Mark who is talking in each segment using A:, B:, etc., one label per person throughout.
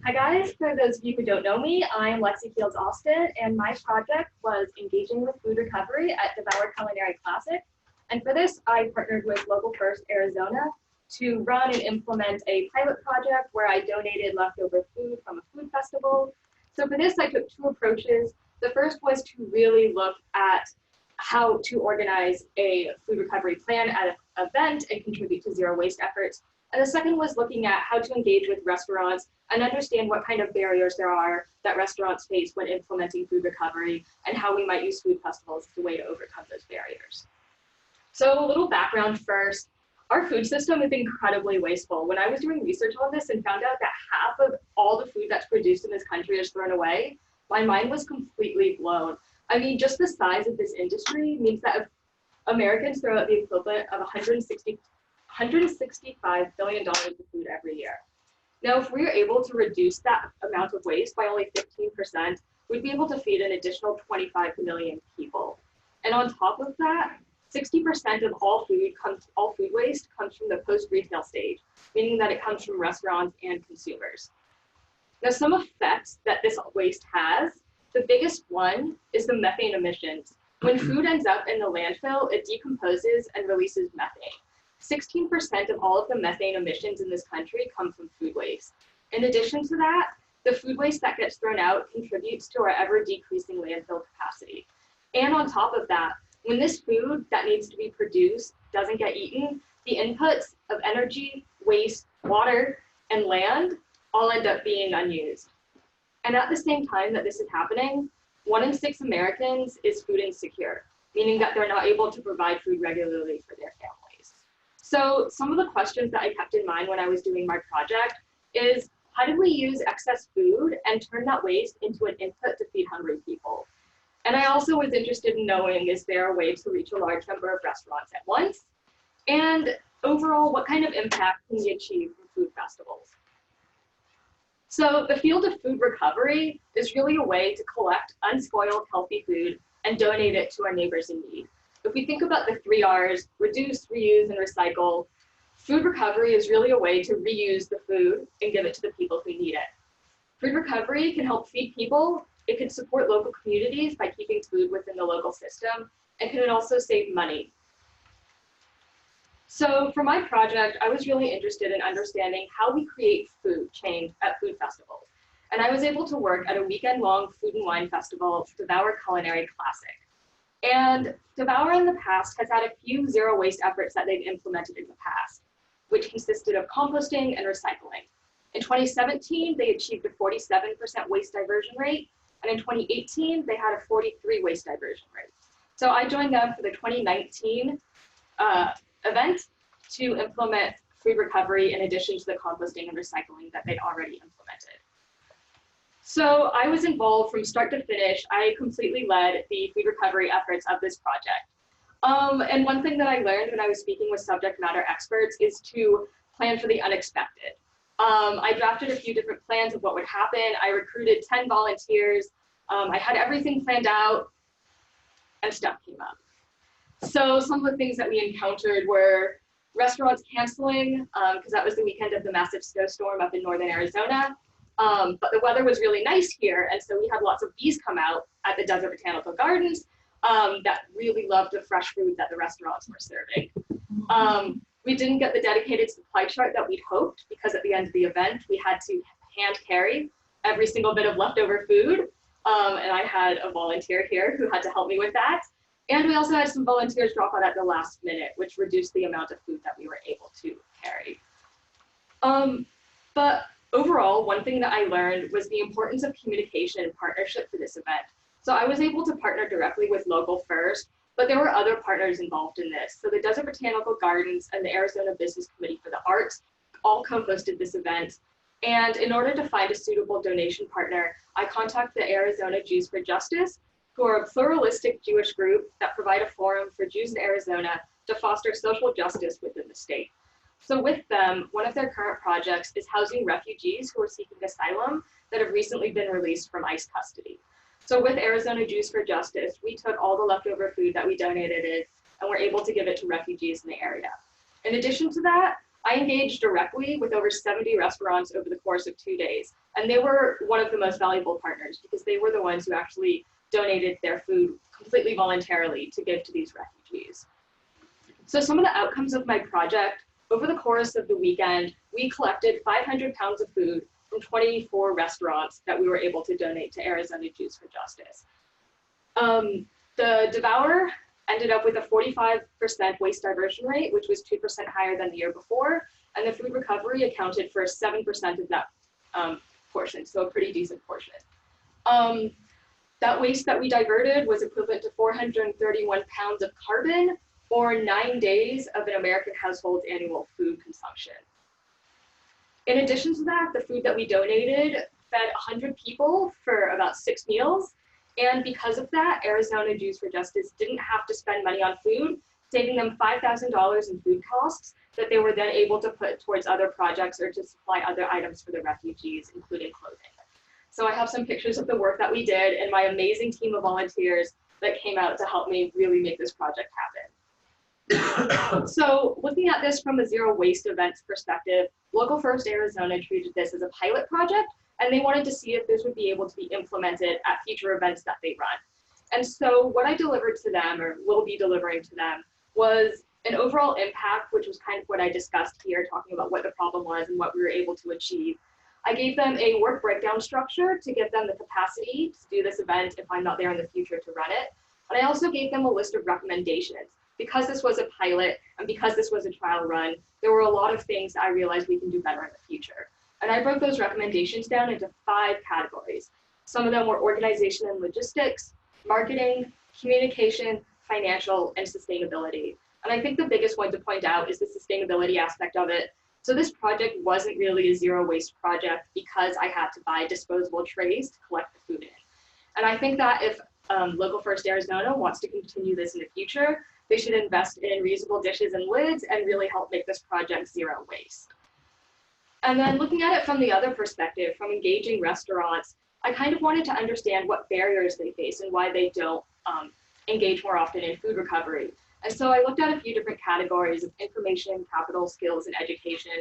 A: Hi guys, for those of you who don't know me, I am Lexie Fields-Austin, and my project was engaging with food recovery at Devour Culinary Classic. And for this, I partnered with Local First Arizona to run and implement a pilot project where I donated leftover food from a food festival. So for this, I took two approaches. The first was to really look at how to organize a food recovery plan at an event and contribute to zero waste efforts. And the second was looking at how to engage with restaurants and understand what kind of barriers there are that restaurants face when implementing food recovery and how we might use food festivals as a way to overcome those barriers. So a little background first, our food system is incredibly wasteful. When I was doing research on this and found out that half of all the food that's produced in this country is thrown away, my mind was completely blown. I mean, just the size of this industry means that Americans throw out the equivalent of $165 billion of food every year. Now, if we are able to reduce that amount of waste by only 15%, we'd be able to feed an additional 25 million people. And on top of that, 60% of all food waste comes from the post-retail stage, meaning that it comes from restaurants and consumers. Now, some effects that this waste has, the biggest one is the methane emissions. When food ends up in the landfill, it decomposes and releases methane. 16% of all of the methane emissions in this country come from food waste. In addition to that, the food waste that gets thrown out contributes to our ever-decreasing landfill capacity. And on top of that, when this food that needs to be produced doesn't get eaten, the inputs of energy, waste, water, and land all end up being unused. And at the same time that this is happening, 1 in 6 Americans is food insecure, meaning that they're not able to provide food regularly for their families. So some of the questions that I kept in mind when I was doing my project is, how do we use excess food and turn that waste into an input to feed hungry people? And I also was interested in knowing, is there a way to reach a large number of restaurants at once? And overall, what kind of impact can we achieve from food festivals? So the field of food recovery is really a way to collect unspoiled, healthy food and donate it to our neighbors in need. If we think about the 3 R's, reduce, reuse, and recycle, food recovery is really a way to reuse the food and give it to the people who need it. Food recovery can help feed people. It can support local communities by keeping food within the local system, and can also save money. So for my project, I was really interested in understanding how we create food change at food festivals. And I was able to work at a weekend-long food and wine festival, Devour Culinary Classic. And Devour in the past has had a few zero waste efforts that they've implemented in the past, which consisted of composting and recycling. In 2017, they achieved a 47% waste diversion rate, and in 2018, they had a 43% waste diversion rate. So I joined them for the 2019 event to implement food recovery in addition to the composting and recycling that they'd already implemented. So I was involved from start to finish. I completely led the food recovery efforts of this project. And one thing that I learned when I was speaking with subject matter experts is to plan for the unexpected. I drafted a few different plans of what would happen. I recruited 10 volunteers. I had everything planned out, and stuff came up. So some of the things that we encountered were restaurants canceling, because that was the weekend of the massive snowstorm up in northern Arizona. But the weather was really nice here, and so we had lots of bees come out at the Desert Botanical Gardens that really loved the fresh food that the restaurants were serving. We didn't get the dedicated supply chart that we'd hoped, because at the end of the event, we had to hand carry every single bit of leftover food. And I had a volunteer here who had to help me with that. And we also had some volunteers drop out at the last minute, which reduced the amount of food that we were able to carry. But overall, one thing that I learned was the importance of communication and partnership for this event. So I was able to partner directly with Local First, but there were other partners involved in this. So the Desert Botanical Gardens and the Arizona Business Committee for the Arts all co-hosted this event. And in order to find a suitable donation partner, I contacted the Arizona Jews for Justice, who are a pluralistic Jewish group that provide a forum for Jews in Arizona to foster social justice within the state. So with them, one of their current projects is housing refugees who are seeking asylum that have recently been released from ICE custody. So with Arizona Jews for Justice, we took all the leftover food that we donated and were able to give it to refugees in the area. In addition to that, I engaged directly with over 70 restaurants over the course of 2 days. And they were one of the most valuable partners because they were the ones who actually donated their food completely voluntarily to give to these refugees. So some of the outcomes of my project, over the course of the weekend, we collected 500 pounds of food from 24 restaurants that we were able to donate to Arizona Jews for Justice. The Devour ended up with a 45% waste diversion rate, which was 2% higher than the year before, and the food recovery accounted for 7% of that portion, so a pretty decent portion. That waste that we diverted was equivalent to 431 pounds of carbon, or 9 days of an American household's annual food consumption. In addition to that, the food that we donated fed 100 people for about 6 meals. And because of that, Arizona Jews for Justice didn't have to spend money on food, saving them $5,000 in food costs that they were then able to put towards other projects or to supply other items for the refugees, including clothing. So I have some pictures of the work that we did and my amazing team of volunteers that came out to help me really make this project happen. So looking at this from a zero waste events perspective, Local First Arizona treated this as a pilot project, and they wanted to see if this would be able to be implemented at future events that they run. And so what I delivered to them, or will be delivering to them, was an overall impact, which was kind of what I discussed here, talking about what the problem was and what we were able to achieve. I gave them a work breakdown structure to give them the capacity to do this event if I'm not there in the future to run it. And I also gave them a list of recommendations. Because this was a pilot and because this was a trial run, there were a lot of things that I realized we can do better in the future. And I broke those recommendations down into 5 categories. Some of them were organization and logistics, marketing, communication, financial, and sustainability. And I think the biggest one to point out is the sustainability aspect of it. So this project wasn't really a zero waste project because I had to buy disposable trays to collect the food in. And I think that if Local First Arizona wants to continue this in the future, they should invest in reusable dishes and lids and really help make this project zero waste. And then looking at it from the other perspective, from engaging restaurants, I kind of wanted to understand what barriers they face and why they don't engage more often in food recovery. And so I looked at a few different categories of information, capital, skills, and education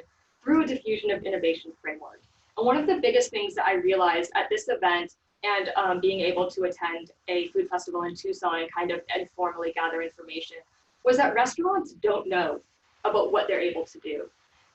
A: through a diffusion of innovation framework. And one of the biggest things that I realized at this event and being able to attend a food festival in Tucson and kind of informally gather information was that restaurants don't know about what they're able to do.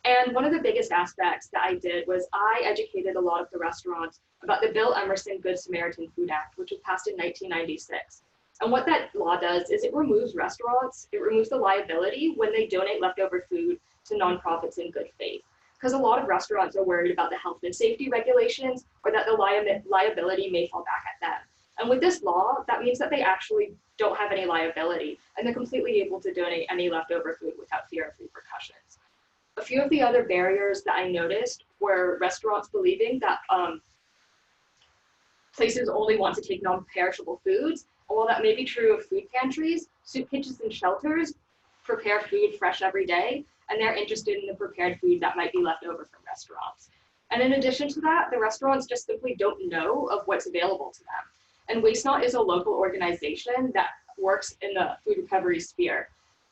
A: And one of the biggest aspects that I did was I educated a lot of the restaurants about the Bill Emerson Good Samaritan Food Act, which was passed in 1996. And what that law does is it removes restaurants, it removes the liability when they donate leftover food to nonprofits in good faith. Because a lot of restaurants are worried about the health and safety regulations or that the liability may fall back at them. And with this law, that means that they actually don't have any liability and they're completely able to donate any leftover food without fear of repercussions. A few of the other barriers that I noticed were restaurants believing that places only want to take non-perishable foods. And while that may be true of food pantries, soup kitchens and shelters prepare food fresh every day, and they're interested in the prepared food that might be left over from restaurants. And in addition to that, the restaurants just simply don't know of what's available to them. And Waste Not is a local organization that works in the food recovery sphere.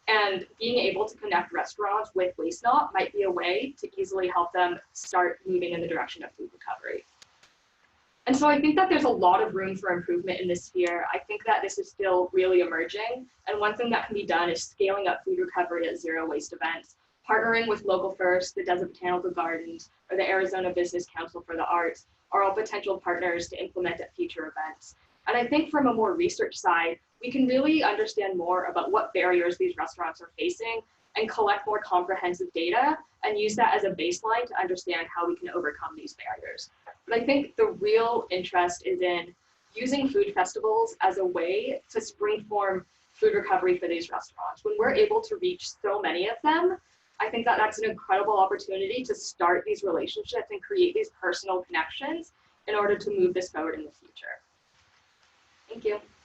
A: And being able to connect restaurants with Waste Not might be a way to easily help them start moving in the direction of food recovery. And so I think that there's a lot of room for improvement in this sphere. I think that this is still really emerging. And one thing that can be done is scaling up food recovery at zero waste events, partnering with Local First, the Desert Botanical Gardens, or the Arizona Business Council for the Arts are all potential partners to implement at future events. And I think from a more research side, we can really understand more about what barriers these restaurants are facing and collect more comprehensive data and use that as a baseline to understand how we can overcome these barriers. But I think the real interest is in using food festivals as a way to springform food recovery for these restaurants. When we're able to reach so many of them, I think that that's an incredible opportunity to start these relationships and create these personal connections in order to move this forward in the future. Thank you.